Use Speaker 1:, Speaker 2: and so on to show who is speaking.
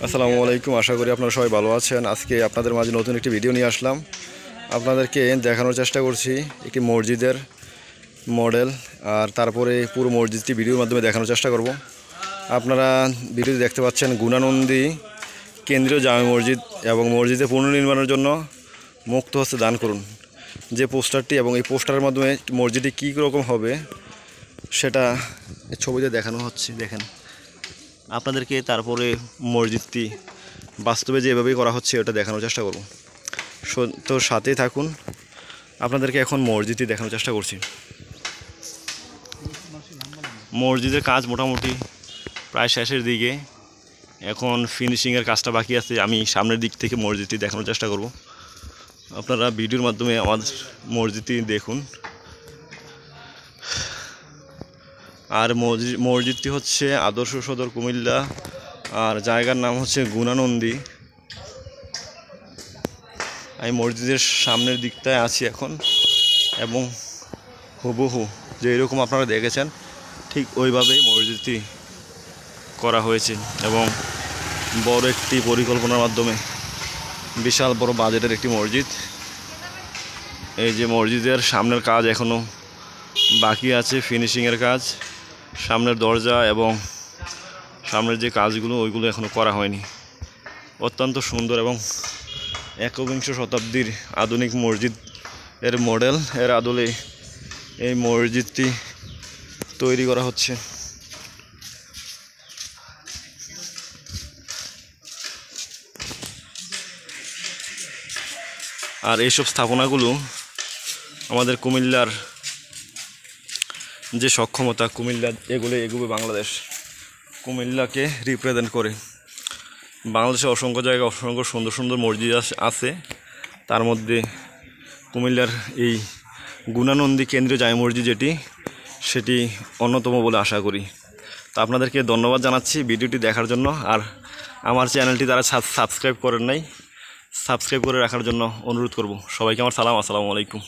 Speaker 1: আসসালামু আলাইকুম। আশা করি আপনারা সবাই ভালো আছেন। আজকে আপনাদের মাঝে নতুন একটি ভিডিও নিয়ে আসলাম। আপনাদেরকে দেখানোর চেষ্টা করছি একটি মসজিদের মডেল, আর তারপরে পুরো মসজিদটি ভিডিওর মাধ্যমে দেখানোর চেষ্টা করব। আপনারা ভিডিওতে দেখতে পাচ্ছেন গুনানন্দী কেন্দ্রীয় জামে মসজিদ এবং মসজিদের পুনর্নির্মাণের জন্য মুক্ত হস্তে দান করুন যে পোস্টারটি, এবং এই পোস্টারের মাধ্যমে মসজিদটি কী রকম হবে সেটা ছবিতে দেখানো হচ্ছে। দেখেন আপনাদেরকে তারপরে মসজিদটি বাস্তবে যে এভাবেই করা হচ্ছে ওটা দেখানোর চেষ্টা করব। তো সাথেই থাকুন, আপনাদেরকে এখন মসজিদটি দেখানোর চেষ্টা করছি। মসজিদের কাজ মোটামুটি প্রায় শেষের দিকে, এখন ফিনিশিংয়ের কাজটা বাকি আছে। আমি সামনের দিক থেকে মসজিদটি দেখানোর চেষ্টা করব। আপনারা ভিডিওর মাধ্যমে আমাদের মসজিদটি দেখুন। আর মসজিদটি হচ্ছে আদর্শ সদর কুমিল্লা, আর জায়গার নাম হচ্ছে গুনানন্দী। আমি মসজিদের সামনের দিকটায় আছি এখন, এবং হুবহু যে এরকম আপনারা দেখেছেন ঠিক ওইভাবেই মসজিদটি করা হয়েছে, এবং বড় একটি পরিকল্পনার মাধ্যমে বিশাল বড় বাজেটের একটি মসজিদ। এই যে মসজিদের সামনের কাজ এখনও বাকি আছে, ফিনিশিংয়ের কাজ। সামনের দরজা এবং সামনের যে কাজগুলো ওইগুলো এখনও করা হয়নি। অত্যন্ত সুন্দর এবং একবিংশ শতাব্দীর আধুনিক মসজিদ এর মডেল, এর আদলে এই মসজিদটি তৈরি করা হচ্ছে। আর এইসব স্থাপনাগুলো আমাদের কুমিল্লার যে সক্ষমতা, কুমিল্লা এগুলো বাংলাদেশ, কুমিল্লাকে রিপ্রেজেন্ট করে। বাংলাদেশে অসংখ্য জায়গায় অসংখ্য সুন্দর সুন্দর মসজিদ আছে, তার মধ্যে কুমিল্লার এই গুনানন্দী কেন্দ্রীয় জামে মসজিদ সেটি অন্যতম বলে আশা করি। তো আপনাদেরকে ধন্যবাদ জানাচ্ছি ভিডিওটি দেখার জন্য। আর আমার চ্যানেলটি যারা সাবস্ক্রাইব করেন নাই, সাবস্ক্রাইব করে রাখার জন্য অনুরোধ করব। সবাইকে আমার সালাম, আসসালামু আলাইকুম।